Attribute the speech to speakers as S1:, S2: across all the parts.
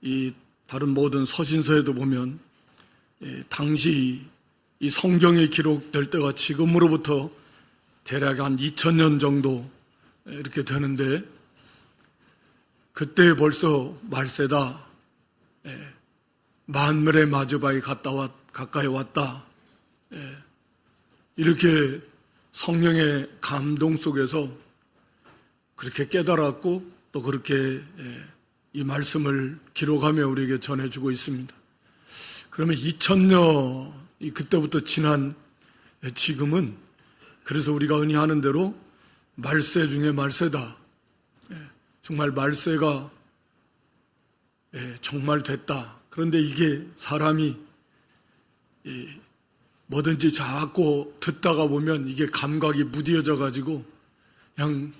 S1: 이 다른 모든 서신서에도 보면 당시 이 성경에 기록될 때가 지금으로부터 대략 한 2000년 정도 이렇게 되는데, 그때 벌써 말세다, 만물의 마지막이 가까이 왔다, 이렇게 성령의 감동 속에서 그렇게 깨달았고 또 그렇게 이 말씀을 기록하며 우리에게 전해주고 있습니다. 그러면 2000년이 그때부터 지난 지금은, 그래서 우리가 흔히 하는 대로 말세 중에 말세다, 정말 말세가 정말 됐다. 그런데 이게 사람이 뭐든지 자꾸 듣다가 보면 이게 감각이 무뎌져 가지고 그냥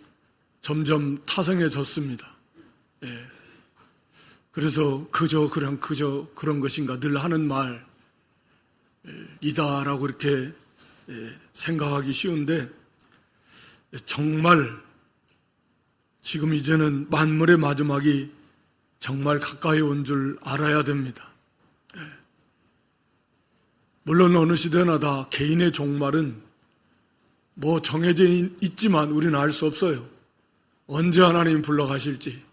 S1: 점점 타성해졌습니다. 그래서 그저 그런 것인가 늘 하는 말이다라고 이렇게 생각하기 쉬운데, 정말 지금 이제는 만물의 마지막이 정말 가까이 온 줄 알아야 됩니다. 물론 어느 시대나 다 개인의 종말은 뭐 정해져 있지만 우리는 알 수 없어요. 언제 하나님 불러가실지.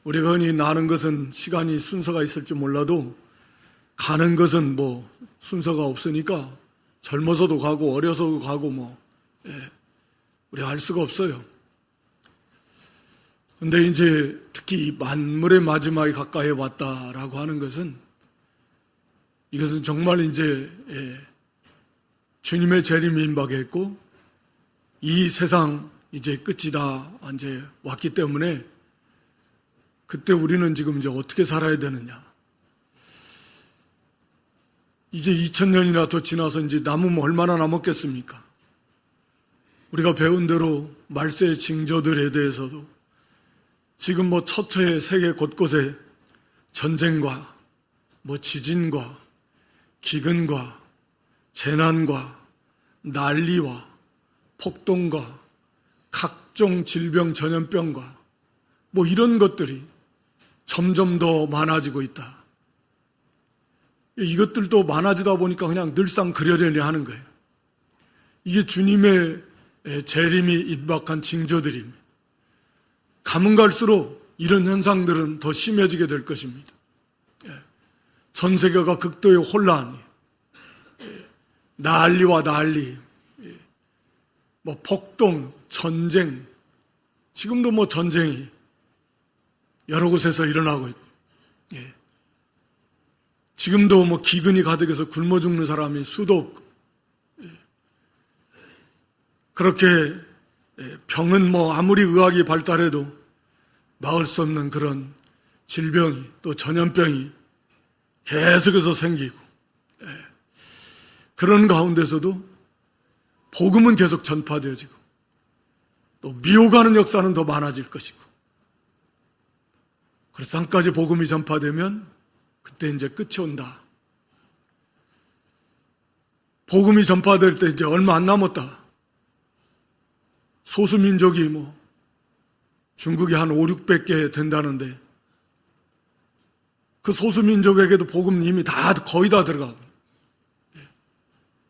S1: 우리가 흔히 나는 것은 시간이 순서가 있을지 몰라도 가는 것은 뭐 순서가 없으니까 젊어서도 가고 어려서도 가고 우리 알 수가 없어요. 근데 이제 특히 만물의 마지막이 가까이 왔다라고 하는 것은, 이것은 정말 이제 주님의 재림이 임박했고 이 세상 이제 끝이 다 이제 왔기 때문에, 그때 우리는 지금 이제 어떻게 살아야 되느냐. 이제 2000년이나 더 지나서 이제 남으면 얼마나 남았겠습니까? 우리가 배운 대로 말세의 징조들에 대해서도 지금 처처에 세계 곳곳에 전쟁과 지진과 기근과 재난과 난리와 폭동과 각종 질병 전염병과 이런 것들이 점점 더 많아지고 있다. 이것들도 많아지다 보니까 그냥 늘상 그려내려 하는 거예요. 이게 주님의 재림이 임박한 징조들입니다. 가면 갈수록 이런 현상들은 더 심해지게 될 것입니다. 전 세계가 극도의 혼란, 난리와 난리, 폭동, 전쟁, 지금도 전쟁이 여러 곳에서 일어나고 있고, 지금도 기근이 가득해서 굶어 죽는 사람이 수도 없고, 그렇게 병은 아무리 의학이 발달해도 막을 수 없는 그런 질병이, 또 전염병이 계속해서 생기고, 그런 가운데서도 복음은 계속 전파되어지고 또 미혹하는 역사는 더 많아질 것이고, 그래서 땅까지 복음이 전파되면 그때 이제 끝이 온다. 복음이 전파될 때 이제 얼마 안 남았다. 소수민족이 중국이 한 500~600개 된다는데, 그 소수민족에게도 복음 이미 거의 다 들어가고,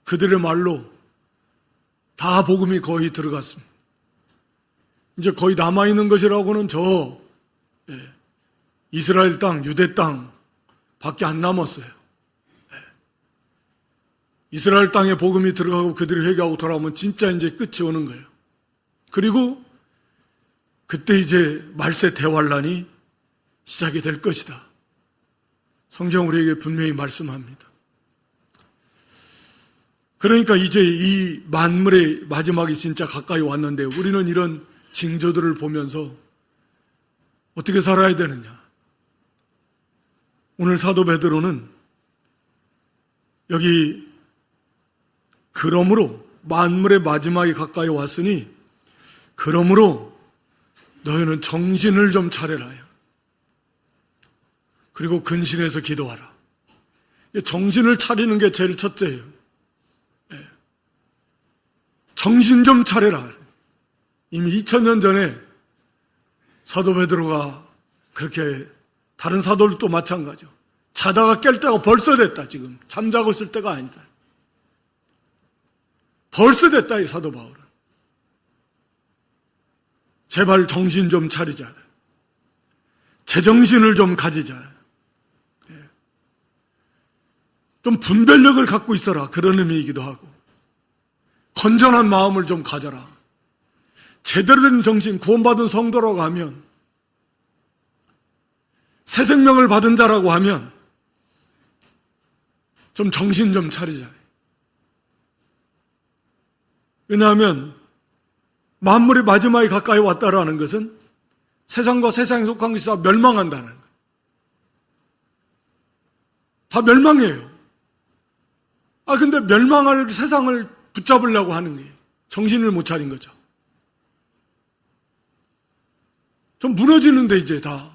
S1: 그들의 말로 다 복음이 거의 들어갔습니다. 이제 거의 남아있는 것이라고는 이스라엘 땅, 유대 땅 밖에 안 남았어요. 이스라엘 땅에 복음이 들어가고 그들이 회개하고 돌아오면 진짜 이제 끝이 오는 거예요. 그리고 그때 이제 말세 대환란이 시작이 될 것이다. 성경 우리에게 분명히 말씀합니다. 그러니까 이제 이 만물의 마지막이 진짜 가까이 왔는데, 우리는 이런 징조들을 보면서 어떻게 살아야 되느냐. 오늘 사도 베드로는 여기 그러므로 만물의 마지막이 가까이 왔으니 그러므로 너희는 정신을 좀 차려라. 그리고 근신해서 기도하라. 정신을 차리는 게 제일 첫째예요. 정신 좀 차려라. 이미 2000년 전에 사도 베드로가 그렇게 다른 사도들도 마찬가지죠. 자다가 깰 때가 벌써 됐다. 지금 잠자고 있을 때가 아니다. 벌써 됐다. 이 사도 바울은. 제발 정신 좀 차리자. 제정신을 좀 가지자. 좀 분별력을 갖고 있어라. 그런 의미이기도 하고. 건전한 마음을 좀 가져라. 제대로 된 정신, 구원받은 성도라고 하면, 새 생명을 받은 자라고 하면 좀 정신 좀 차리자. 왜냐하면 만물의 마지막에 가까이 왔다라는 것은 세상과 세상에 속한 것이 다 멸망한다는 거예요. 다 멸망해요. 근데 멸망할 세상을 붙잡으려고 하는 거예요. 정신을 못 차린 거죠. 좀 무너지는데 이제 다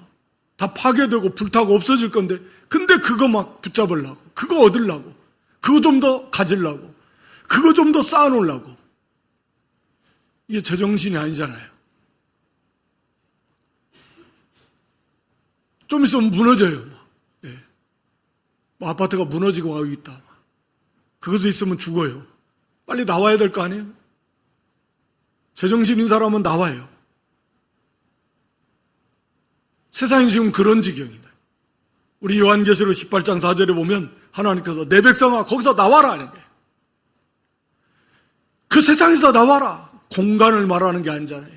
S1: 파괴되고 불타고 없어질 건데, 근데 그거 막 붙잡으려고, 그거 얻으려고, 그거 좀 더 가지려고, 그거 좀 더 쌓아놓으려고. 이게 제정신이 아니잖아요. 좀 있으면 무너져요. 아파트가 무너지고 가고 있다. 그것도 있으면 죽어요. 빨리 나와야 될 거 아니에요? 제정신인 사람은 나와요. 세상이 지금 그런 지경이다. 우리 요한계시록 18장 4절에 보면 하나님께서 내 백성아 거기서 나와라 하는 거예요. 그 세상에서 나와라. 공간을 말하는 게 아니잖아요.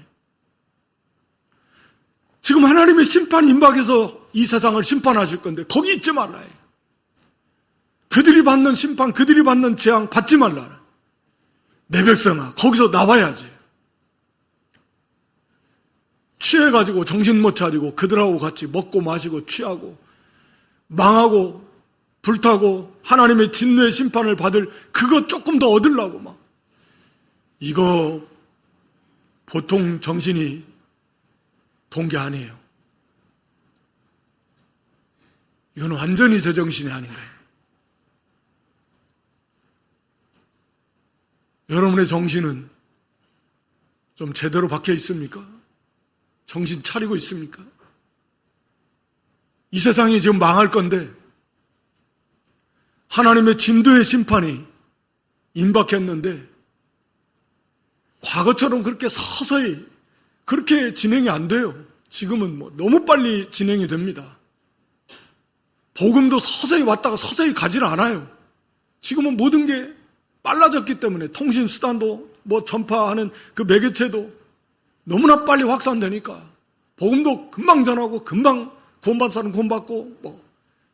S1: 지금 하나님의 심판 임박해서 이 세상을 심판하실 건데 거기 있지 말라 해요. 그들이 받는 심판, 그들이 받는 재앙 받지 말라. 내 백성아 거기서 나와야지. 취해가지고 정신 못 차리고 그들하고 같이 먹고 마시고 취하고 망하고 불타고 하나님의 진노의 심판을 받을 그거 조금 더 얻으려고 막. 이거 보통 정신이 돈 게 아니에요. 이건 완전히 제정신이 아닌 거예요. 여러분의 정신은 좀 제대로 박혀 있습니까? 정신 차리고 있습니까? 이 세상이 지금 망할 건데 하나님의 진도의 심판이 임박했는데 과거처럼 그렇게 서서히 그렇게 진행이 안 돼요. 지금은 너무 빨리 진행이 됩니다. 복음도 서서히 왔다가 서서히 가지는 않아요. 지금은 모든 게 빨라졌기 때문에 통신 수단도 전파하는 그 매개체도 너무나 빨리 확산되니까 복음도 금방 전하고 금방 구원받은 사람 구원받고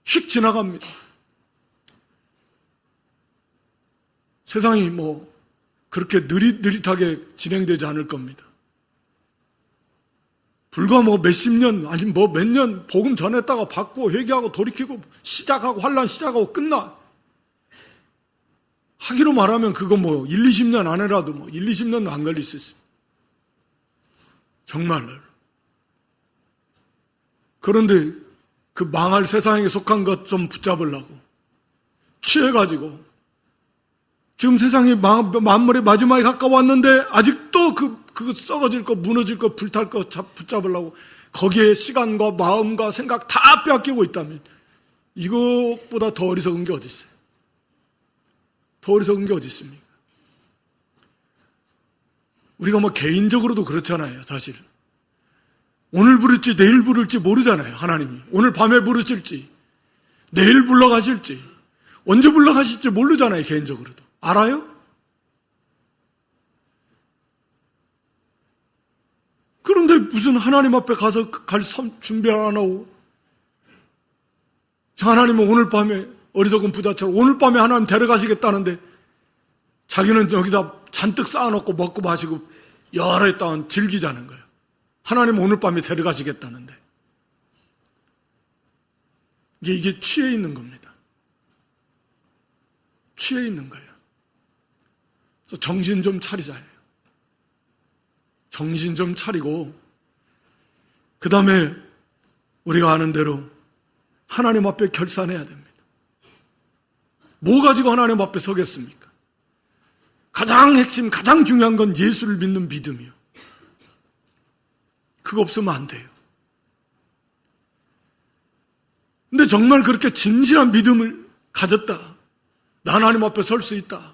S1: 휙 지나갑니다. 세상이 그렇게 느릿하게 진행되지 않을 겁니다. 불과 몇십 년 아니 몇 년 복음 전했다가 받고 회개하고 돌이키고 시작하고 환란 시작하고 끝나. 하기로 말하면 그거 1, 20년 안에라도 1, 20년도 안 걸릴 수 있습니다. 정말로. 그런데 그 망할 세상에 속한 것 좀 붙잡으려고 취해가지고 지금 세상이 만물의 마지막에 가까웠는데 아직도 그 썩어질 거 무너질 거 불탈 거 붙잡으려고 거기에 시간과 마음과 생각 다 빼앗기고 있다면 이것보다 더 어리석은 게 어디 있어요? 더 어리석은 게 어디 있습니까? 우리가 개인적으로도 그렇잖아요, 사실. 오늘 부를지 내일 부를지 모르잖아요, 하나님이. 오늘 밤에 부르실지, 내일 불러가실지, 언제 불러가실지 모르잖아요, 개인적으로도. 알아요? 그런데 무슨 하나님 앞에 가서 갈 준비 안 하고, 하나님은 오늘 밤에 어리석은 부자처럼 오늘 밤에 하나님 데려가시겠다는데 자기는 여기다 잔뜩 쌓아놓고 먹고 마시고 여러 있다가 즐기자는 거예요. 하나님은 오늘 밤에 데려가시겠다는데. 이게 취해 있는 겁니다. 취해 있는 거예요. 그래서 정신 좀 차리자 해요. 정신 좀 차리고 그 다음에 우리가 아는 대로 하나님 앞에 결산해야 됩니다. 뭐 가지고 하나님 앞에 서겠습니까? 가장 핵심, 가장 중요한 건 예수를 믿는 믿음이요. 그거 없으면 안 돼요. 근데 정말 그렇게 진실한 믿음을 가졌다. 나 하나님 앞에 설 수 있다.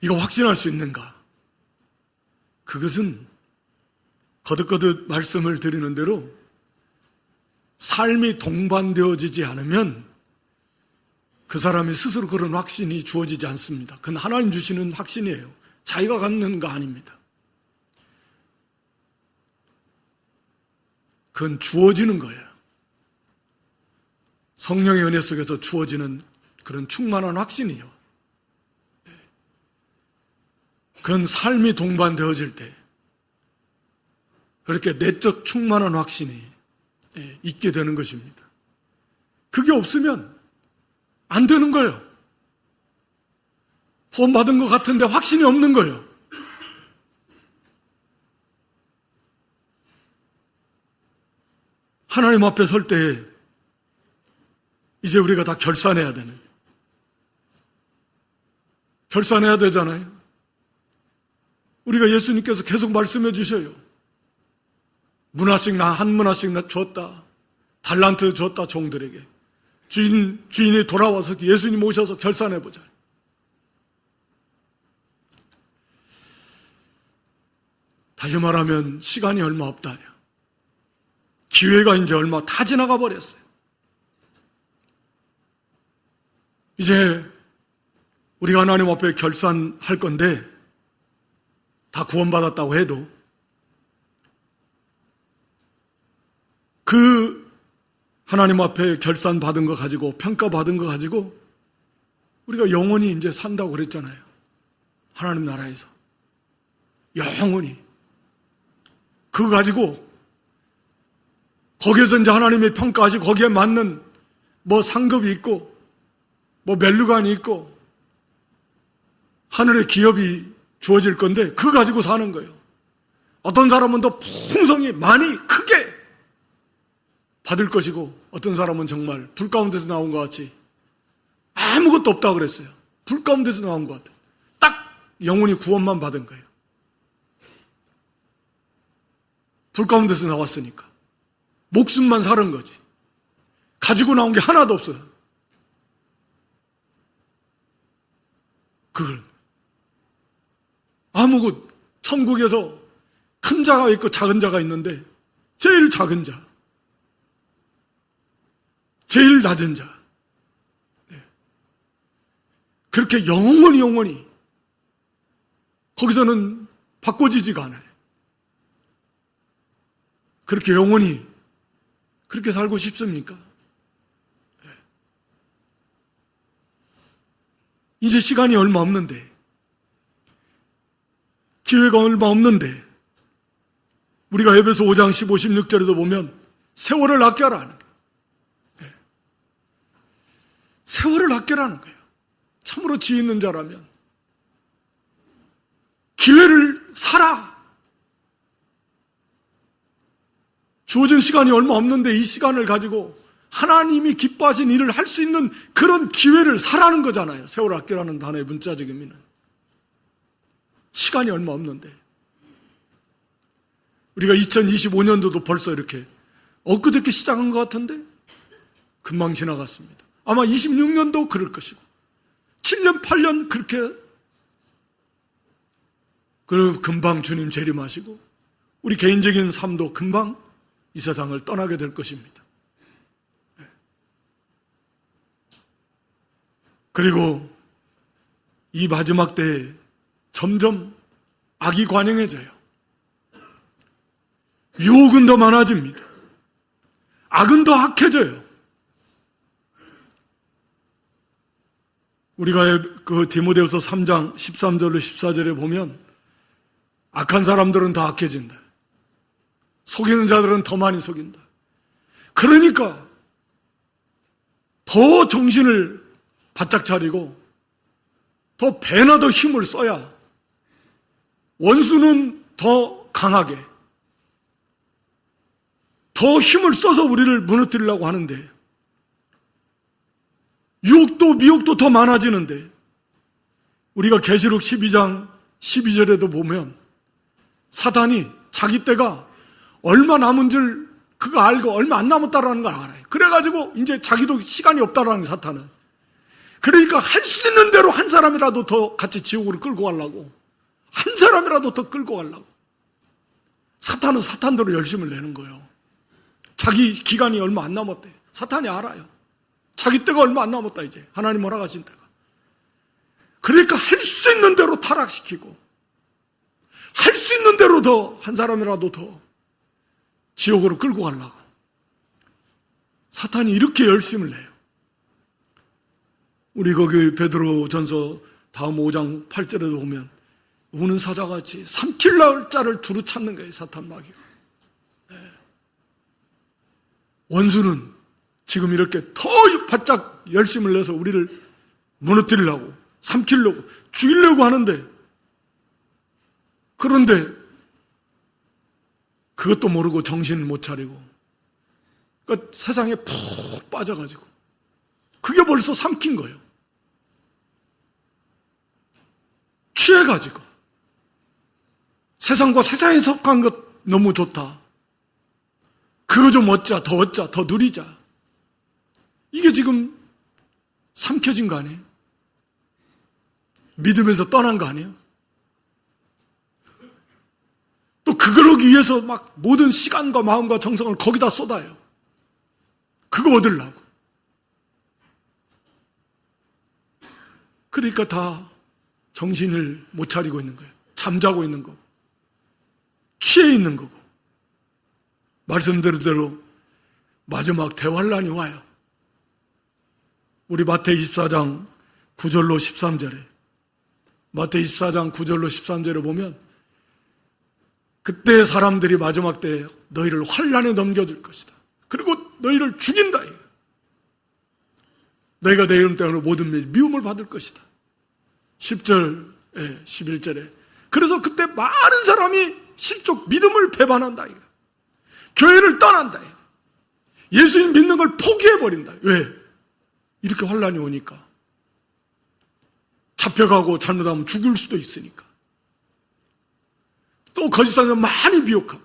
S1: 이거 확신할 수 있는가? 그것은 거듭거듭 말씀을 드리는 대로 삶이 동반되어지지 않으면 그 사람이 스스로 그런 확신이 주어지지 않습니다. 그건 하나님 주시는 확신이에요. 자기가 갖는 거 아닙니다. 그건 주어지는 거예요. 성령의 은혜 속에서 주어지는 그런 충만한 확신이요. 그건 삶이 동반되어질 때 그렇게 내적 충만한 확신이 있게 되는 것입니다. 그게 없으면 안 되는 거예요. 보험 받은 것 같은데 확신이 없는 거예요. 하나님 앞에 설 때 이제 우리가 다 결산해야 되잖아요. 우리가 예수님께서 계속 말씀해 주셔요. 한 문화씩 줬다. 달란트 줬다 종들에게. 주인이 돌아와서 예수님 오셔서 결산해 보자. 다시 말하면 시간이 얼마 없다. 기회가 이제 얼마 다 지나가 버렸어요. 이제 우리가 하나님 앞에 결산할 건데 다 구원받았다고 해도 그 하나님 앞에 결산받은 거 가지고 평가받은 거 가지고 우리가 영원히 이제 산다고 그랬잖아요. 하나님 나라에서 영원히 그거 가지고 거기에서 이제 하나님의 평가하시고 거기에 맞는 뭐 상급이 있고 뭐 멜루간이 있고 하늘의 기업이 주어질 건데 그거 가지고 사는 거예요. 어떤 사람은 더 풍성히 많이 크게 받을 것이고 어떤 사람은 정말 불 가운데서 나온 것 같이 아무것도 없다 그랬어요. 불 가운데서 나온 것 같아요. 딱 영혼이 구원만 받은 거예요. 불 가운데서 나왔으니까 목숨만 사는 거지. 가지고 나온 게 하나도 없어요. 그걸 아무것 천국에서 큰 자가 있고 작은 자가 있는데 제일 작은 자, 제일 낮은 자, 그렇게 영원히 거기서는 바꿔지지가 않아요. 그렇게 영원히 그렇게 살고 싶습니까? 이제 시간이 얼마 없는데, 기회가 얼마 없는데, 우리가 에베소 5장 15, 16절에도 보면 세월을 아껴라는 거예요. 세월을 아껴라는 거예요. 참으로 지혜 있는 자라면 기회를 살아. 주어진 시간이 얼마 없는데 이 시간을 가지고 하나님이 기뻐하신 일을 할 수 있는 그런 기회를 사라는 거잖아요. 세월 아끼라는 단어의 문자적 의미는. 시간이 얼마 없는데. 우리가 2025년도도 벌써 이렇게 엊그저께 시작한 것 같은데 금방 지나갔습니다. 아마 26년도 그럴 것이고 7년, 8년 그렇게 그리고 금방 주님 재림하시고 우리 개인적인 삶도 금방 이 세상을 떠나게 될 것입니다. 그리고 이 마지막 때에 점점 악이 관영해져요. 유혹은 더 많아집니다. 악은 더 악해져요. 우리가 그 디모데후서 3장 13절로 14절에 보면 악한 사람들은 더 악해진다. 속이는 자들은 더 많이 속인다. 그러니까 더 정신을 바짝 차리고 더 배나 더 힘을 써야 원수는 더 강하게 더 힘을 써서 우리를 무너뜨리려고 하는데 유혹도 미혹도 더 많아지는데 우리가 계시록 12장 12절에도 보면 사단이 자기 때가 얼마 남은 줄 그거 알고 얼마 안 남았다라는 걸 알아요. 그래가지고 이제 자기도 시간이 없다라는 게 사탄은. 그러니까 할 수 있는 대로 한 사람이라도 더 같이 지옥으로 끌고 가려고. 한 사람이라도 더 끌고 가려고. 사탄은 사탄대로 열심을 내는 거예요. 자기 기간이 얼마 안 남았대. 사탄이 알아요. 자기 때가 얼마 안 남았다 이제. 하나님 허락하신 때가. 그러니까 할 수 있는 대로 타락시키고 할 수 있는 대로 더 한 사람이라도 더 지옥으로 끌고 가려고. 사탄이 이렇게 열심을 내요. 우리 거기 베드로전서 다음 5장 8절에도 보면 우는 사자같이 삼킬 날 자를 두루 찾는 거예요. 사탄 마귀가. 네. 원수는 지금 이렇게 더 바짝 열심을 내서 우리를 무너뜨리려고, 삼키려고, 죽이려고 하는데, 그런데 그것도 모르고 정신을 못 차리고 그러니까 세상에 푹 빠져가지고 그게 벌써 삼킨 거예요. 취해가지고 세상과 세상에 속한 것 너무 좋다. 그거 좀 얻자, 더 누리자. 이게 지금 삼켜진 거 아니에요? 믿음에서 떠난 거 아니에요? 또 그러기 위해서 막 모든 시간과 마음과 정성을 거기다 쏟아요. 그거 얻으려고. 그러니까 다 정신을 못 차리고 있는 거예요. 잠자고 있는 거고 취해 있는 거고. 말씀드린 대로 마지막 대환란이 와요. 우리 마태이 24장 9절로 13절에 마태이 24장 9절로 13절에 보면 그때 사람들이 마지막 때에 너희를 환란에 넘겨줄 것이다. 그리고 너희를 죽인다. 너희가 내 이름 때문에 모든 미움을 받을 것이다. 10절, 11절에 그래서 그때 많은 사람이 실족 믿음을 배반한다. 교회를 떠난다. 예수님 믿는 걸 포기해버린다. 왜? 이렇게 환란이 오니까. 잡혀가고 잘못하면 죽을 수도 있으니까. 또 거짓 선지자 많이 미혹하고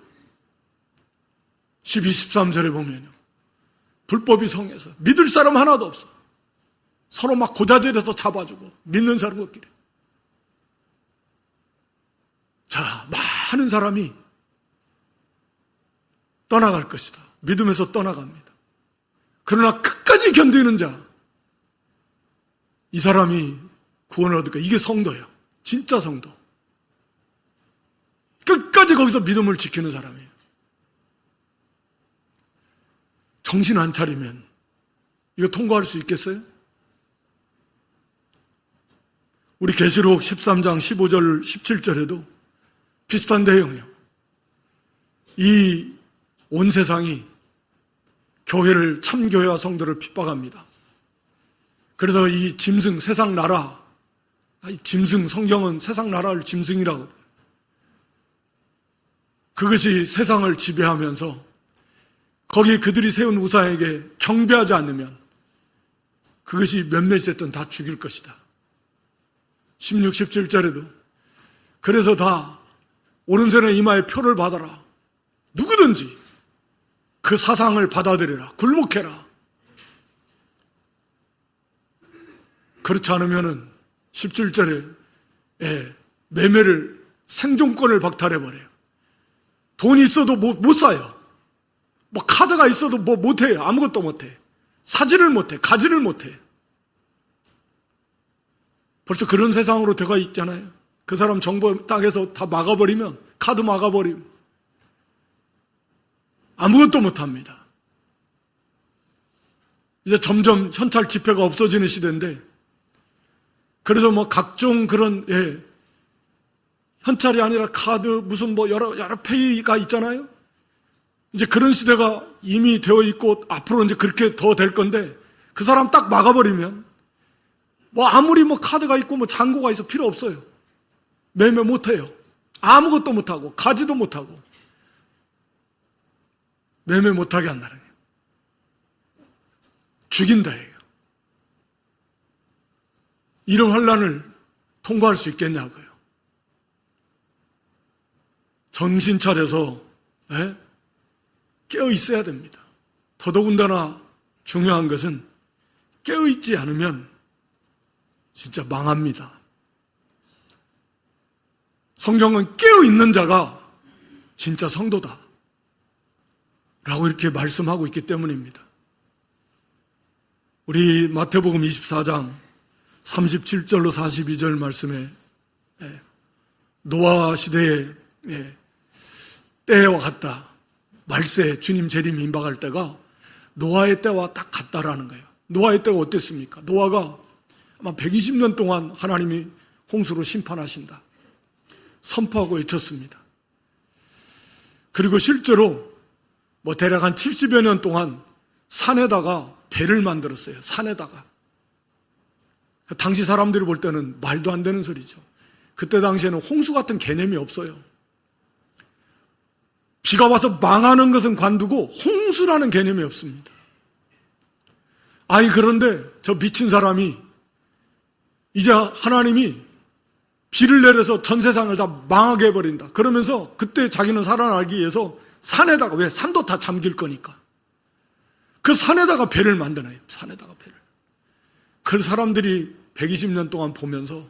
S1: 12, 13절에 보면요. 불법이 성해서 믿을 사람 하나도 없어. 서로 막 고자질해서 잡아주고 믿는 사람들끼리. 자, 많은 사람이 떠나갈 것이다. 믿음에서 떠나갑니다. 그러나 끝까지 견디는 자, 이 사람이 구원을 얻을까? 이게 성도예요. 진짜 성도. 끝까지 거기서 믿음을 지키는 사람이에요. 정신 안 차리면 이거 통과할 수 있겠어요? 우리 계시록 13장 15절 17절에도 비슷한 내용이에요. 이 온 세상이 교회를 참교회와 성도를 핍박합니다. 그래서 이 짐승 세상 나라, 짐승 성경은 세상 나라를 짐승이라고 해요. 그것이 세상을 지배하면서 거기에 그들이 세운 우상에게 경배하지 않으면 그것이 몇몇이 됐든 다 죽일 것이다. 16, 17절에도 그래서 다 오른손에 이마에 표를 받아라. 누구든지 그 사상을 받아들여라. 굴복해라. 그렇지 않으면은 17절에 매매를 생존권을 박탈해버려요. 돈이 있어도 못 사요. 뭐 카드가 있어도 뭐 못해요. 아무것도 못해. 사지를 못해. 가지를 못해. 벌써 그런 세상으로 돼가 있잖아요. 그 사람 정보 땅에서 다 막아버리면 카드 막아버리면 아무것도 못합니다. 이제 점점 현찰 지폐가 없어지는 시대인데 그래서 뭐 각종 그런 현찰이 아니라 카드 무슨 뭐 여러 페이가 있잖아요. 이제 그런 시대가 이미 되어 있고 앞으로 이제 그렇게 더 될 건데 그 사람 딱 막아버리면 뭐 아무리 뭐 카드가 있고 뭐 잔고가 있어 필요 없어요. 매매 못해요. 아무것도 못하고 가지도 못하고 매매 못하게 한다는 거예요. 죽인다 이거예요. 이런 환란을 통과할 수 있겠냐고요. 정신 차려서 깨어 있어야 됩니다. 더더군다나 중요한 것은 깨어 있지 않으면 진짜 망합니다. 성경은 깨어 있는 자가 진짜 성도다 라고 이렇게 말씀하고 있기 때문입니다. 우리 마태복음 24장 37절로 42절 말씀에 노아 시대의 때와 같다. 말세 주님 재림 임박할 때가 노아의 때와 딱 같다라는 거예요. 노아의 때가 어땠습니까? 노아가 아마 120년 동안 하나님이 홍수로 심판하신다 선포하고 외쳤습니다. 그리고 실제로 대략 한 70여 년 동안 산에다가 배를 만들었어요. 산에다가. 당시 사람들이 볼 때는 말도 안 되는 소리죠. 그때 당시에는 홍수 같은 개념이 없어요. 비가 와서 망하는 것은 관두고 홍수라는 개념이 없습니다. 그런데 저 미친 사람이 이제 하나님이 비를 내려서 전 세상을 다 망하게 해버린다. 그러면서 그때 자기는 살아나기 위해서 산에다가, 왜? 산도 다 잠길 거니까. 그 산에다가 배를 만드나요? 산에다가 배를. 그 사람들이 120년 동안 보면서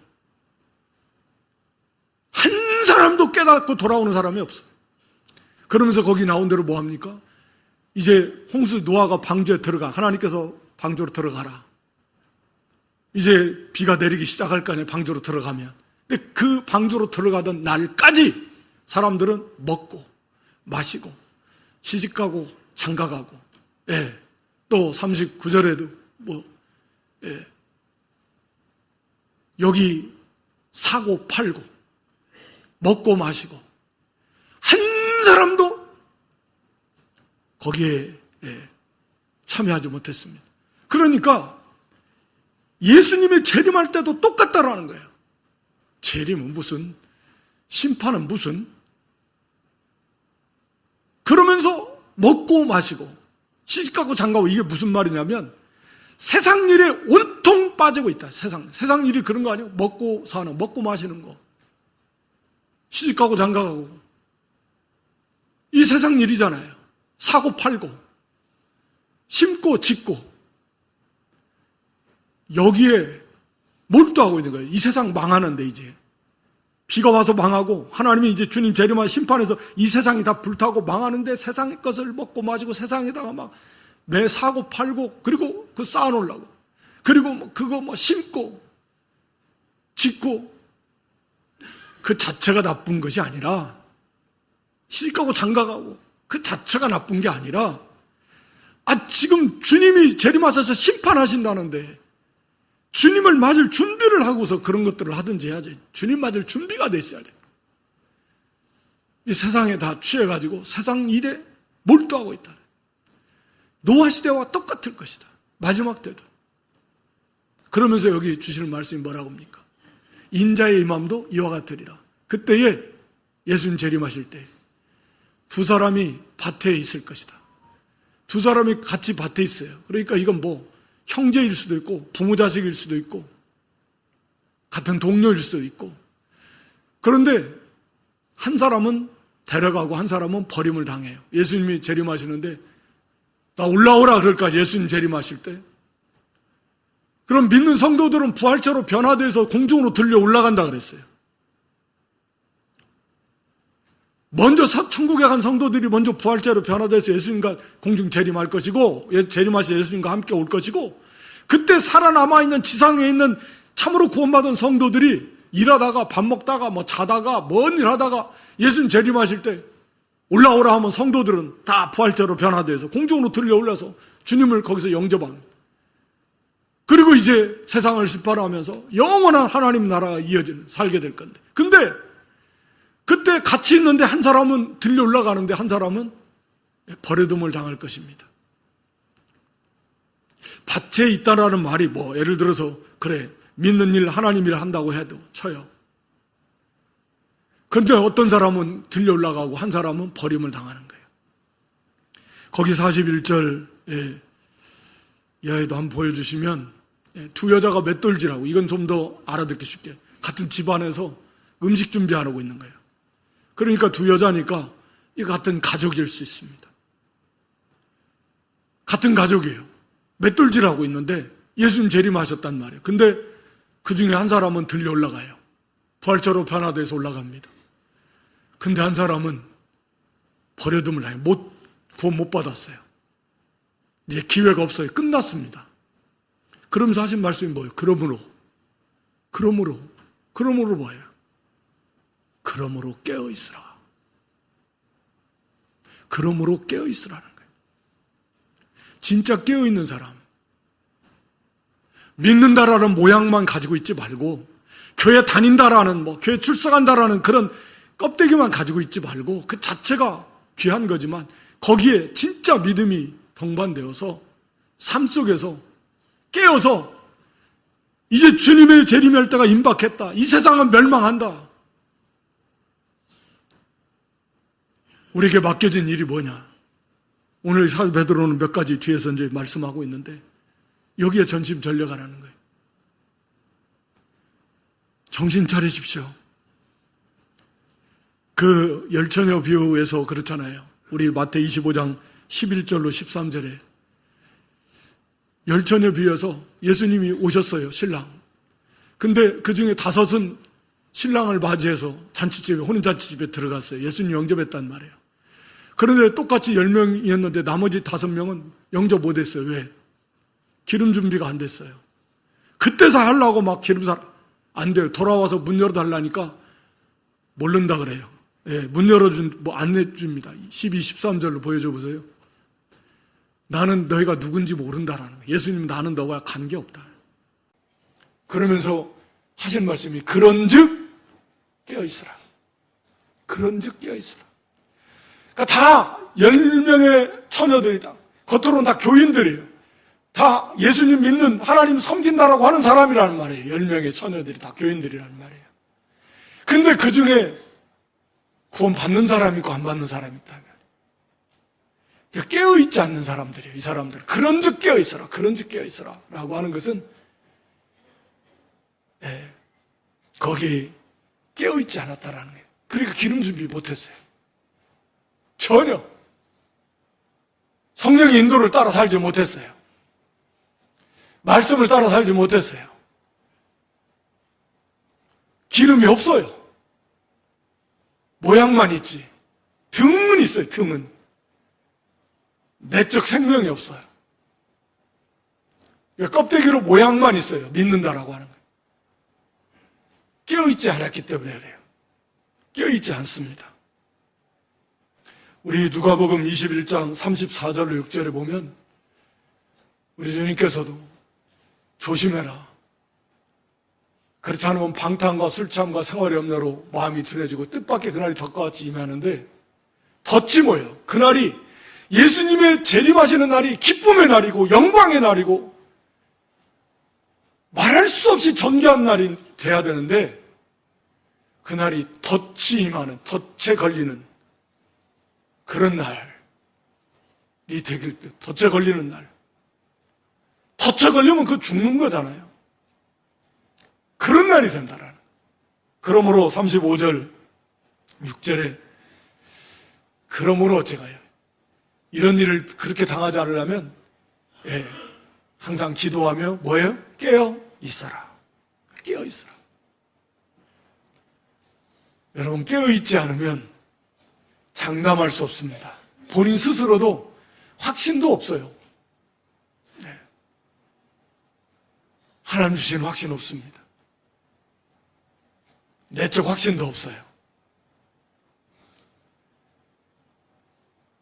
S1: 한 사람도 깨닫고 돌아오는 사람이 없어요. 그러면서 거기 나온 대로 뭐 합니까? 이제 홍수 노아가 방주에 들어가. 하나님께서 방주로 들어가라. 이제 비가 내리기 시작할 거 아니에요. 방주로 들어가면. 근데 그 방주로 들어가던 날까지 사람들은 먹고 마시고 시집가고 장가가고, 또 39절에도 여기 사고 팔고 먹고 마시고 한 사람도 거기에 참여하지 못했습니다. 그러니까 예수님이 재림할 때도 똑같다라는 거예요. 재림은 무슨, 심판은 무슨, 그러면서 먹고 마시고 시집가고 장가고, 이게 무슨 말이냐면 세상 일에 온통 빠지고 있다. 세상 일이 그런 거 아니에요? 먹고 사는, 먹고 마시는 거, 시집가고 장가가고, 이 세상 일이잖아요. 사고 팔고 심고 짓고 여기에 몰두하고 있는 거예요. 이 세상 망하는데, 이제 비가 와서 망하고 하나님이 이제 주님 재림할 심판해서 이 세상이 다 불타고 망하는데 세상의 것을 먹고 마시고 세상에다가 막 매 사고 팔고, 그리고 그 쌓아놓으려고, 그리고 그거 심고 짓고, 그 자체가 나쁜 것이 아니라, 시집가고 장가가고 그 자체가 나쁜 게 아니라, 지금 주님이 재림하셔서 심판하신다는데 주님을 맞을 준비를 하고서 그런 것들을 하든지 해야지. 주님 맞을 준비가 돼 있어야 돼. 이 세상에 다 취해가지고 세상 일에 몰두하고 있다. 노아 시대와 똑같을 것이다. 마지막 때도. 그러면서 여기 주시는 말씀이 뭐라고 합니까? 인자의 임함도 이와 같으리라. 그때에 예수님 재림하실 때 두 사람이 밭에 있을 것이다. 두 사람이 같이 밭에 있어요. 그러니까 이건 형제일 수도 있고 부모 자식일 수도 있고 같은 동료일 수도 있고, 그런데 한 사람은 데려가고 한 사람은 버림을 당해요. 예수님이 재림하시는데 나 올라오라 그럴까, 예수님 재림하실 때. 그럼 믿는 성도들은 부활체로 변화돼서 공중으로 들려 올라간다 그랬어요. 먼저 천국에 간 성도들이 먼저 부활체로 변화돼서 예수님과 공중 재림할 것이고, 재림하신 예수님과 함께 올 것이고, 그때 살아남아있는 지상에 있는 참으로 구원받은 성도들이 일하다가 밥 먹다가 자다가 뭔 일 하다가 예수님 재림하실 때 올라오라 하면 성도들은 다 부활체로 변화돼서 공중으로 들려 올라서 주님을 거기서 영접합니다. 그리고 이제 세상을 심판하면서 영원한 하나님 나라가 살게 될 건데, 근데 그때 같이 있는데 한 사람은 들려 올라가는데 한 사람은 버려둠을 당할 것입니다. 밭에 있다라는 말이 예를 들어서 그래 믿는 일 하나님 일을 한다고 해도 쳐요. 그런데 어떤 사람은 들려 올라가고 한 사람은 버림을 당하는 거예요. 거기 41절 이하에도 한번 보여주시면, 두 여자가 맷돌질하고, 이건 좀 더 알아듣기 쉽게, 같은 집안에서 음식 준비하고 있는 거예요. 그러니까 두 여자니까 이 같은 가족일 수 있습니다. 같은 가족이에요. 맷돌질하고 있는데 예수님 재림하셨단 말이에요. 근데 그 중에 한 사람은 들려 올라가요. 부활체로 변화돼서 올라갑니다. 근데 한 사람은 버려둠을 당해 구원 못 받았어요. 이제 기회가 없어요. 끝났습니다. 그러면서 하신 말씀이 뭐예요? 그러므로 뭐예요? 그러므로 깨어있으라. 그러므로 깨어있으라는 거예요. 진짜 깨어있는 사람, 믿는다라는 모양만 가지고 있지 말고, 교회 다닌다라는, 교회 출석한다라는 그런 껍데기만 가지고 있지 말고, 그 자체가 귀한 거지만, 거기에 진짜 믿음이 동반되어서, 삶 속에서 깨어서, 이제 주님의 재림할 때가 임박했다. 이 세상은 멸망한다. 우리에게 맡겨진 일이 뭐냐? 오늘 사도 베드로는 몇 가지 뒤에서 이제 말씀하고 있는데, 여기에 전심전력하라는 거예요. 정신 차리십시오. 그 열처녀 비유에서 그렇잖아요. 우리 마태 25장 11절로 13절에 열처녀 비유에서 예수님이 오셨어요, 신랑. 근데 그 중에 5은 신랑을 맞이해서 잔치집에, 혼인잔치집에 들어갔어요. 예수님 영접했단 말이에요. 그런데 똑같이 10명이었는데 나머지 5명은 영접 못했어요. 왜? 기름 준비가 안 됐어요. 그때서 하려고 막 안 돼요. 돌아와서 문 열어달라니까 모른다 그래요. 예, 문 열어준, 안 내줍니다. 12, 13절로 보여줘 보세요. 나는 너희가 누군지 모른다라는 거예요. 예수님은 나는 너와 관계없다. 그러면서 하신 말씀이 그런즉 깨어있으라. 그런즉 깨어있으라. 그러니까 다 10명의 처녀들이다. 겉으로는 다 교인들이에요. 다 예수님 믿는, 하나님 섬긴다라고 하는 사람이라는 말이에요. 10명의 처녀들이 다 교인들이라는 말이에요. 근데 그 중에 구원 받는 사람이 있고 안 받는 사람이 있다면 깨어있지 않는 사람들이에요. 이 사람들은 그런즉 깨어있어라, 그런즉 깨어있어라 라고 하는 것은 거기 깨어있지 않았다라는 거예요. 그러니까 기름 준비 못했어요. 전혀 성령의 인도를 따라 살지 못했어요. 말씀을 따라 살지 못했어요. 기름이 없어요. 모양만 있지. 등은 있어요, 등은. 내적 생명이 없어요. 껍데기로 모양만 있어요. 믿는다라고 하는 거예요. 깨어있지 않았기 때문에 그래요. 깨어있지 않습니다. 우리 누가복음 21장 34절로 6절에 보면 우리 주님께서도 조심해라. 그렇지 않으면 방탕과 술취함과 생활의 염려로 마음이 둔해지고 뜻밖의 그날이 덕과같이 임하는데 덧지 뭐예요? 그날이 예수님의 재림하시는 날이 기쁨의 날이고 영광의 날이고 말할 수 없이 존귀한 날이 돼야 되는데 그날이 덫이 임하는, 덫에 걸리는 그런 날이 되길 때, 덫에 걸리는 날. 덫에 걸리면 그거 죽는 거잖아요. 그런 날이 된다라는. 그러므로 35절, 6절에 그러므로 어째가요? 이런 일을 그렇게 당하지 않으려면 항상 기도하며 뭐예요? 깨어 있어라. 깨어 있어라. 여러분 깨어 있지 않으면 장담할 수 없습니다. 본인 스스로도 확신도 없어요. 하나님 주신 확신 없습니다. 내적 확신도 없어요.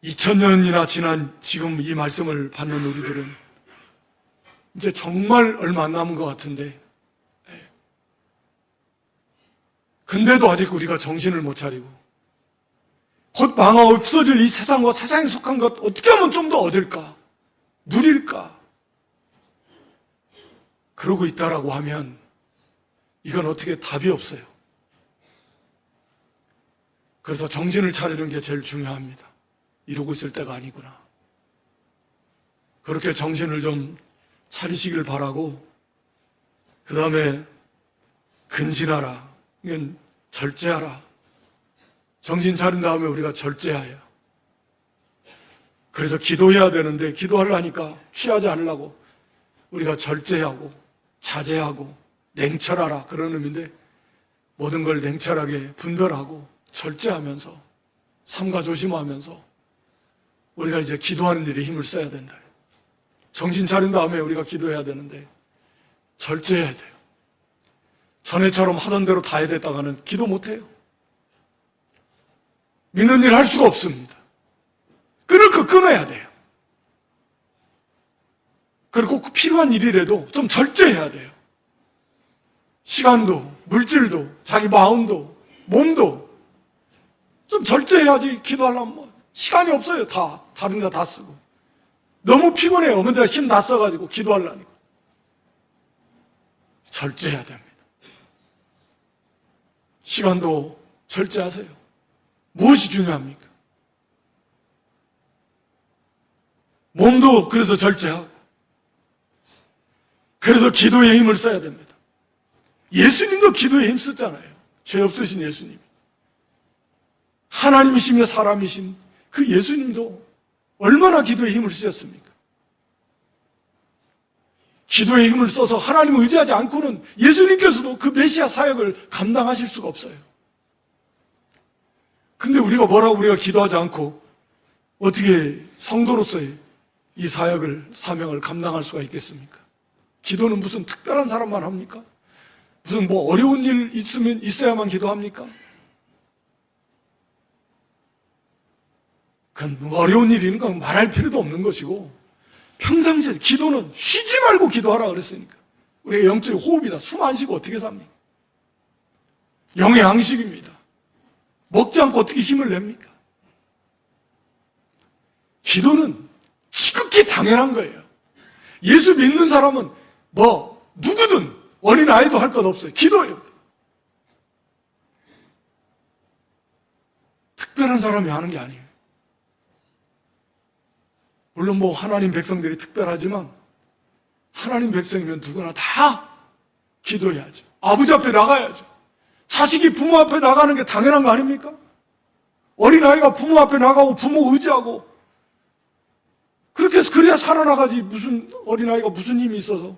S1: 2000년이나 지난 지금 이 말씀을 받는 우리들은 이제 정말 얼마 안 남은 것 같은데 근데도 아직 우리가 정신을 못 차리고 곧 망하 없어질 이 세상과 세상에 속한 것 어떻게 하면 좀 더 얻을까? 누릴까? 그러고 있다라고 하면 이건 어떻게 답이 없어요. 그래서 정신을 차리는 게 제일 중요합니다. 이러고 있을 때가 아니구나. 그렇게 정신을 좀 차리시길 바라고 그 다음에 근신하라. 이건 절제하라. 정신 차린 다음에 우리가 절제하여 그래서 기도해야 되는데 기도하려니까 취하지 않으려고 우리가 절제하고 자제하고 냉철하라 그런 의미인데 모든 걸 냉철하게 분별하고 절제하면서 삼가 조심하면서 우리가 이제 기도하는 일에 힘을 써야 된다. 정신 차린 다음에 우리가 기도해야 되는데 절제해야 돼요. 전에처럼 하던 대로 다 해야 됐다가는 기도 못해요. 믿는 일 할 수가 없습니다. 끊을 거 끊어야 돼요. 그리고 꼭 필요한 일이라도 좀 절제해야 돼요. 시간도, 물질도, 자기 마음도, 몸도 좀 절제해야지 기도하려면 뭐 시간이 없어요. 다른 데 다 쓰고. 너무 피곤해요. 근데 힘 다 써가지고 기도하려니까. 절제해야 됩니다. 시간도 절제하세요. 무엇이 중요합니까? 몸도 그래서 절제하고 그래서 기도에 힘을 써야 됩니다. 예수님도 기도에 힘 썼잖아요. 죄 없으신 예수님. 하나님이시며 사람이신 그 예수님도 얼마나 기도에 힘을 쓰셨습니까? 기도에 힘을 써서 하나님을 의지하지 않고는 예수님께서도 그 메시아 사역을 감당하실 수가 없어요. 근데 우리가 기도하지 않고 어떻게 성도로서의 이 사역을, 사명을 감당할 수가 있겠습니까? 기도는 무슨 특별한 사람만 합니까? 무슨 뭐 어려운 일 있어야만 기도합니까? 그건 어려운 일이 있는 건 말할 필요도 없는 것이고 평상시에 기도는 쉬지 말고 기도하라 그랬으니까. 우리의 영적인 호흡이다. 숨 안 쉬고 어떻게 삽니까? 영의 양식입니다. 먹지 않고 어떻게 힘을 냅니까? 기도는 지극히 당연한 거예요. 예수 믿는 사람은 누구든 어린아이도 할 것 없어요. 기도예요. 특별한 사람이 하는 게 아니에요. 물론 하나님 백성들이 특별하지만 하나님 백성이면 누구나 다 기도해야죠. 아버지 앞에 나가야죠. 자식이 부모 앞에 나가는 게 당연한 거 아닙니까? 어린아이가 부모 앞에 나가고 부모 의지하고 그렇게 해서 그래야 살아나가지. 무슨 어린아이가 무슨 힘이 있어서.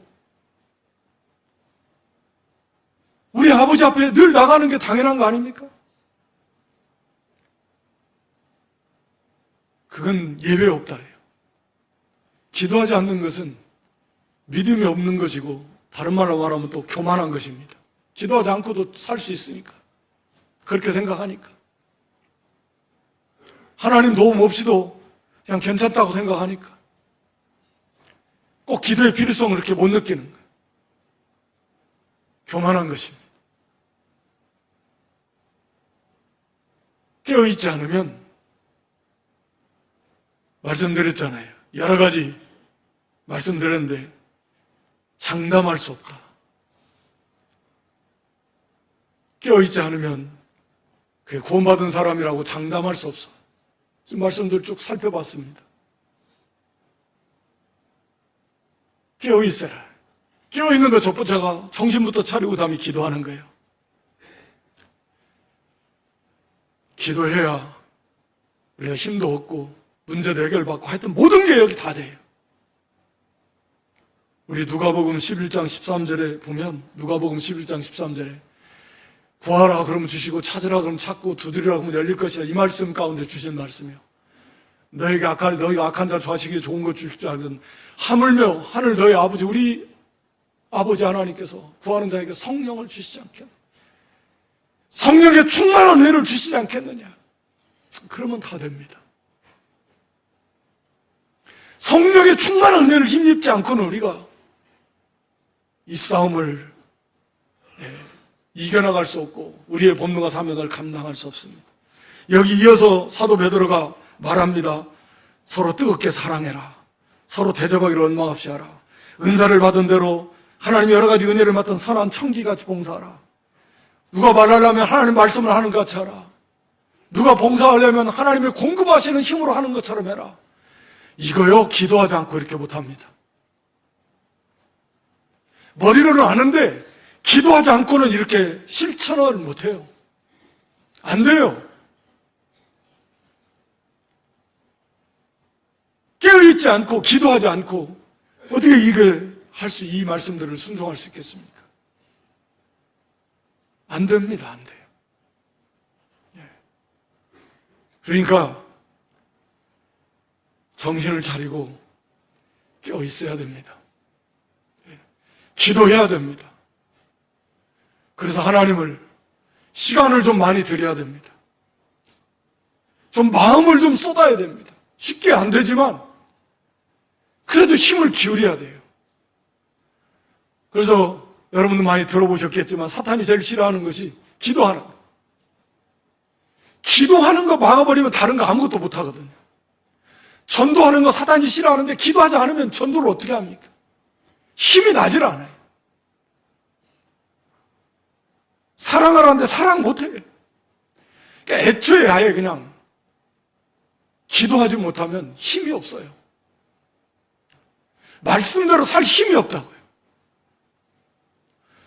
S1: 우리 아버지 앞에 늘 나가는 게 당연한 거 아닙니까? 그건 예외 없다예요. 기도하지 않는 것은 믿음이 없는 것이고 다른 말로 말하면 또 교만한 것입니다. 기도하지 않고도 살 수 있으니까. 그렇게 생각하니까. 하나님 도움 없이도 그냥 괜찮다고 생각하니까. 꼭 기도의 필요성을 그렇게 못 느끼는 거예요. 교만한 것입니다. 깨어있지 않으면 말씀드렸잖아요. 여러 가지 말씀드렸는데 장담할 수 없다. 깨어있지 않으면 그게 구원받은 사람이라고 장담할 수 없어. 지금 말씀들 쭉 살펴봤습니다. 깨어있어라. 깨어있는 것 첫 번째가 정신부터 차리고 다음에 기도하는 거예요. 기도해야 우리가 힘도 얻고 문제도 해결받고 하여튼 모든 게 여기 다 돼요. 우리 누가복음 11장 13절에 보면 누가복음 11장 13절에 구하라 그러면 주시고 찾으라 그러면 찾고 두드리라 그러면 열릴 것이다. 이 말씀 가운데 주신 말씀이요. 너희가 악한 자 좌식이 좋은 것 주실 줄 알든 하물며 하늘 너희 아버지 우리 아버지 하나님께서 구하는 자에게 성령을 주시지 않겠느냐. 성령의 충만한 은혜를 주시지 않겠느냐. 그러면 다 됩니다. 성령의 충만한 은혜를 힘입지 않고는 우리가 이 싸움을 이겨나갈 수 없고 우리의 본능과 사명을 감당할 수 없습니다. 여기 이어서 사도 베드로가 말합니다. 서로 뜨겁게 사랑해라. 서로 대접하기를 원망없이 하라. 은사를 받은 대로 하나님의 여러 가지 은혜를 맡은 선한 청지같이 봉사하라. 누가 말하려면 하나님 말씀을 하는 것 같이 하라. 누가 봉사하려면 하나님의 공급하시는 힘으로 하는 것처럼 해라. 이거요, 기도하지 않고 이렇게 못합니다. 머리로는 아는데 기도하지 않고는 이렇게 실천을 못해요. 안 돼요. 깨어있지 않고 기도하지 않고 어떻게 이걸 이 말씀들을 순종할 수 있겠습니까? 안 됩니다. 안 돼요. 그러니까 정신을 차리고 깨어 있어야 됩니다. 기도해야 됩니다. 그래서 하나님을 시간을 좀 많이 드려야 됩니다. 좀 마음을 좀 쏟아야 됩니다. 쉽게 안 되지만 그래도 힘을 기울여야 돼요. 그래서 여러분도 많이 들어보셨겠지만 사탄이 제일 싫어하는 것이 기도하는 거. 기도하는 거 막아버리면 다른 거 아무것도 못 하거든요. 전도하는 거 사탄이 싫어하는데 기도하지 않으면 전도를 어떻게 합니까? 힘이 나질 않아요. 사랑하라는데 사랑 못해요. 그러니까 애초에 아예 그냥 기도하지 못하면 힘이 없어요. 말씀대로 살 힘이 없다고요.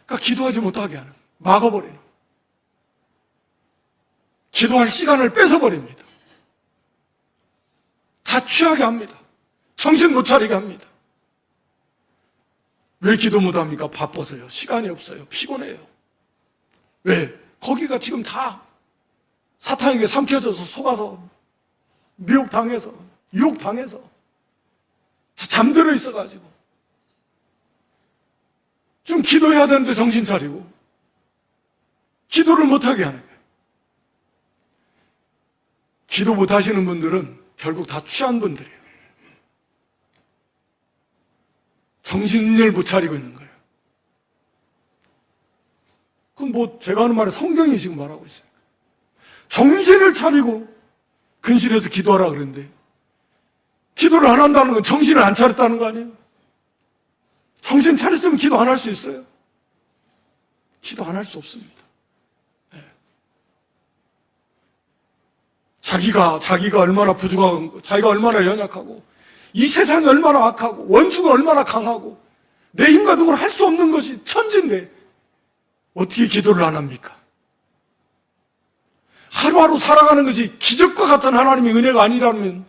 S1: 그러니까 기도하지 못하게 하는, 막아버리는, 기도할 시간을 뺏어버립니다. 다 취하게 합니다. 정신 못 차리게 합니다. 왜 기도 못합니까? 바빠서요. 시간이 없어요. 피곤해요. 왜? 거기가 지금 다 사탄에게 삼켜져서 속아서 미혹당해서 유혹당해서 잠들어 있어가지고 좀 기도해야 되는데 정신 차리고 기도를 못하게 하는 거예요. 기도 못하시는 분들은 결국 다 취한 분들이에요. 정신을 못 차리고 있는 거예요. 그럼 뭐 제가 하는 말에 성경이 지금 말하고 있어요. 정신을 차리고 근실해서 기도하라 그랬는데 기도를 안 한다는 건 정신을 안 차렸다는 거 아니에요? 정신 차렸으면 기도 안 할 수 있어요? 기도 안 할 수 없습니다. 자기가 얼마나 부족하고 자기가 얼마나 연약하고 이 세상이 얼마나 악하고 원수가 얼마나 강하고 내 힘과 능으로 할 수 없는 것이 천지인데 어떻게 기도를 안 합니까? 하루하루 살아가는 것이 기적과 같은 하나님의 은혜가 아니라면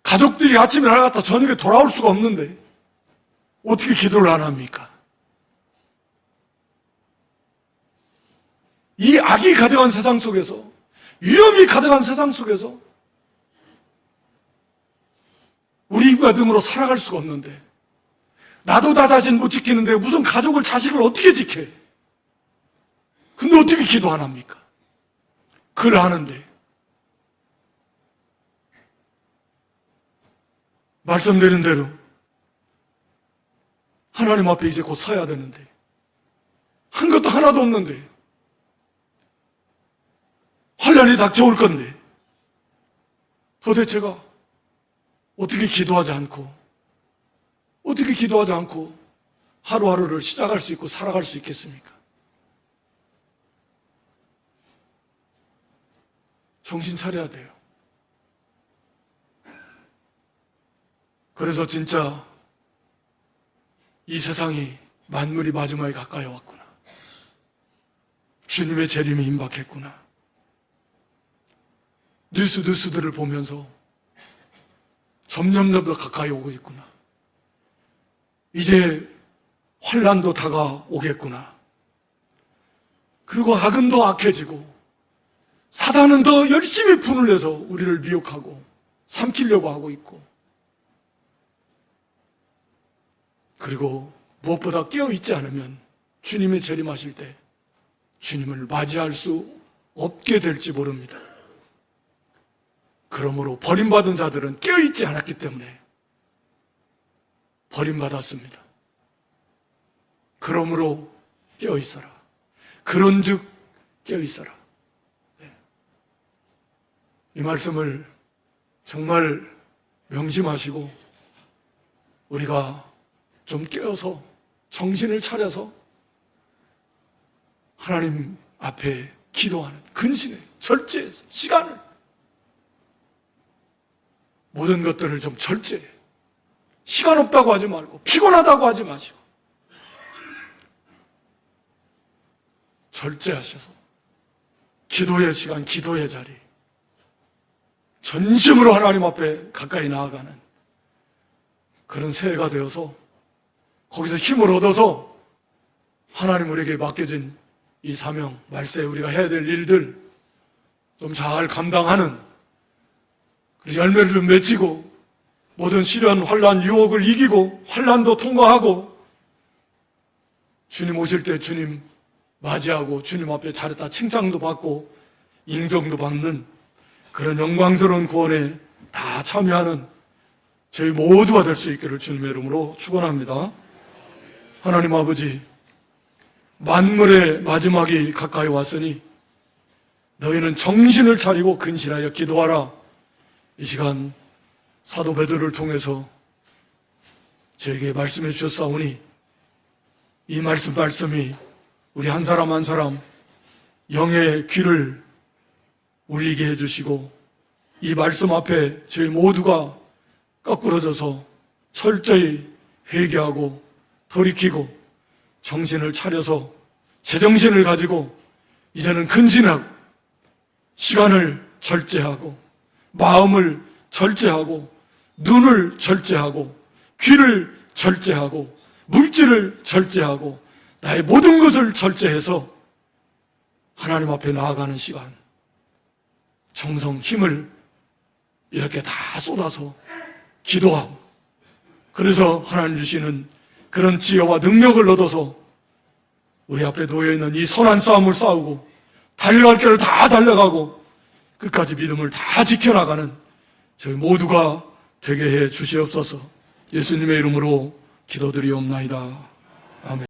S1: 가족들이 아침에 나갔다 저녁에 돌아올 수가 없는데 어떻게 기도를 안 합니까? 이 악이 가득한 세상 속에서 위험이 가득한 세상 속에서 우리 힘과 능으로 살아갈 수가 없는데 나도 나 자신 못 지키는데 무슨 가족을 자식을 어떻게 지켜? 근데 어떻게 기도 안 합니까? 그걸 하는데 말씀드린 대로 하나님 앞에 이제 곧 서야 되는데 한 것도 하나도 없는데 환란이 닥쳐올 건데 도대체가 어떻게 기도하지 않고 하루하루를 시작할 수 있고 살아갈 수 있겠습니까? 정신 차려야 돼요. 그래서 진짜 이 세상이 만물이 마지막에 가까이 왔구나. 주님의 재림이 임박했구나. 뉴스들을 보면서 점점 더 가까이 오고 있구나. 이제 환란도 다가오겠구나. 그리고 악은 더 악해지고 사단은 더 열심히 분을 내서 우리를 미혹하고 삼키려고 하고 있고 그리고 무엇보다 깨어있지 않으면 주님의 재림하실 때 주님을 맞이할 수 없게 될지 모릅니다. 그러므로 버림받은 자들은 깨어있지 않았기 때문에 버림받았습니다. 그러므로 깨어있어라. 그런즉 깨어있어라. 이 말씀을 정말 명심하시고 우리가 좀 깨어서 정신을 차려서 하나님 앞에 기도하는 근신에 절제해서 시간을 모든 것들을 좀 절제해. 시간 없다고 하지 말고 피곤하다고 하지 마시고 절제하셔서 기도의 시간, 기도의 자리 전심으로 하나님 앞에 가까이 나아가는 그런 새해가 되어서 거기서 힘을 얻어서 하나님 우리에게 맡겨진 이 사명, 말세 우리가 해야 될 일들 좀 잘 감당하는, 그래서 열매를 좀 맺히고 모든 시련, 환란, 유혹을 이기고 환란도 통과하고 주님 오실 때 주님 맞이하고 주님 앞에 잘했다 칭찬도 받고 인정도 받는 그런 영광스러운 구원에 다 참여하는 저희 모두가 될 수 있기를 주님의 이름으로 축원합니다. 하나님 아버지, 만물의 마지막이 가까이 왔으니 너희는 정신을 차리고 근신하여 기도하라. 이 시간 사도 베드로를 통해서 저에게 말씀해 주셨사오니 이 말씀이 우리 한 사람 한 사람 영의 귀를 울리게 해주시고 이 말씀 앞에 저희 모두가 거꾸러져서 철저히 회개하고 돌이키고 정신을 차려서 제정신을 가지고 이제는 근신하고 시간을 절제하고 마음을 절제하고 눈을 절제하고 귀를 절제하고 물질을 절제하고 나의 모든 것을 절제해서 하나님 앞에 나아가는 시간, 정성, 힘을 이렇게 다 쏟아서 기도하고, 그래서 하나님 주시는 그런 지혜와 능력을 얻어서 우리 앞에 놓여있는 이 선한 싸움을 싸우고 달려갈 길을 다 달려가고 끝까지 믿음을 다 지켜나가는 저희 모두가 되게 해 주시옵소서. 예수님의 이름으로 기도드리옵나이다. 아멘.